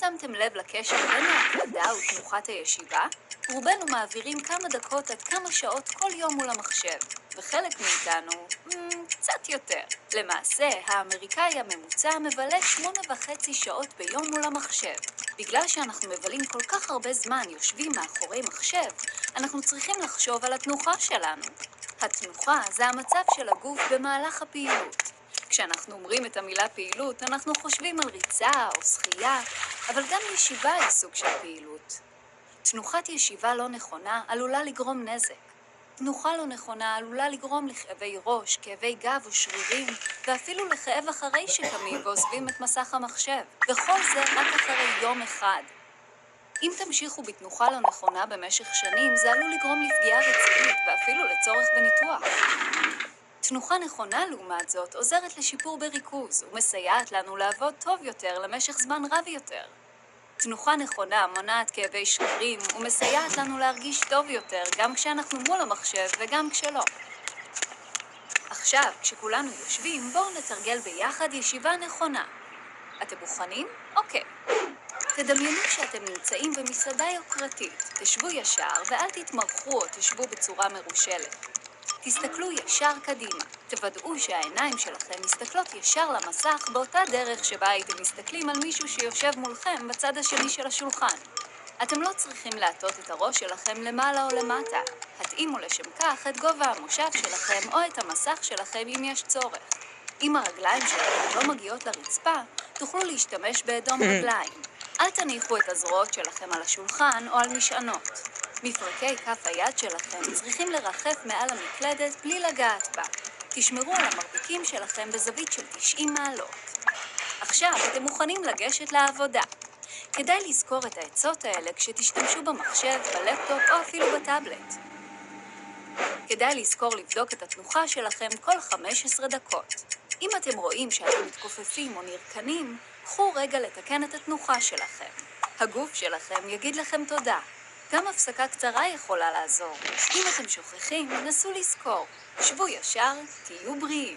שמתם לב לקשר בין ההקלדה ותנוחת הישיבה? רובנו מעבירים כמה דקות עד כמה שעות כל יום מול המחשב, וחלק מאיתנו, קצת יותר. למעשה, האמריקאי הממוצע מבלה 8.5 שעות ביום מול המחשב. בגלל שאנחנו מבלים כל כך הרבה זמן יושבים מאחורי מחשב, אנחנו צריכים לחשוב על התנוחה שלנו. התנוחה זה המצב של הגוף במהלך הפעילות. כשאנחנו אומרים את המילה פעילות, אנחנו חושבים על ריצה או שחייה, אבל גם ישיבה היא סוג של פעילות. תנוחת ישיבה לא נכונה עלולה לגרום נזק. תנוחה לא נכונה עלולה לגרום לכאבי ראש, כאבי גב ושרירים, ואפילו לכאב אחרי שקמים ועוזבים את מסך המחשב. וכל זה רק אחרי יום אחד. אם תמשיכו בתנוחה לא נכונה במשך שנים, זה עלול לגרום לפגיעה רצינית ואפילו לצורך בניתוח. תנוחה נכונה לעומת זאת עוזרת לשיפור בריכוז ומסייעת לנו לעבוד טוב יותר למשך זמן רב יותר. תנוחה נכונה מונעת כאבי שרירים ומסייעת לנו להרגיש טוב יותר גם כשאנחנו מול המחשב וגם כשלא. עכשיו, כשכולנו יושבים, בואו נתרגל ביחד ישיבה נכונה. אתם מוכנים? אוקיי. תדמיינו שאתם נמצאים במסעדה יוקרתית. תשבו ישר ואל תתמרחו או תשבו בצורה מרושלת. תסתכלו ישר קדימה. תוודאו שהעיניים שלכם מסתכלות ישר למסך באותה דרך שבה הייתם מסתכלים על מישהו שיושב מולכם בצד השני של השולחן. אתם לא צריכים להטות את הראש שלכם למעלה או למטה. התאימו לשם כך את גובה המושב שלכם או את המסך שלכם אם יש צורך. אם הרגליים שלכם לא מגיעות לרצפה, תוכלו להשתמש באדום רגליים. אל תניחו את הזרועות שלכם על השולחן או על משענות. מפרקי כף היד שלכם צריכים לרחף מעל המקלדת בלי לגעת בה. תשמרו על המרפקים שלכם בזווית של 90 מעלות. עכשיו אתם מוכנים לגשת לעבודה. כדאי לזכור את העצות האלה כשתשתמשו במחשב, בלפטופ או אפילו בטאבלט. כדאי לזכור לבדוק את התנוחה שלכם כל 15 דקות. אם אתם רואים שאתם מתכופפים או נרקנים, קחו רגע לתקן את התנוחה שלכם. הגוף שלכם יגיד לכם תודה. גם הפסקה קצרה יכולה לעזור. אם אתם שוכחים, נסו לזכור. שבו ישר, תהיו בריאים.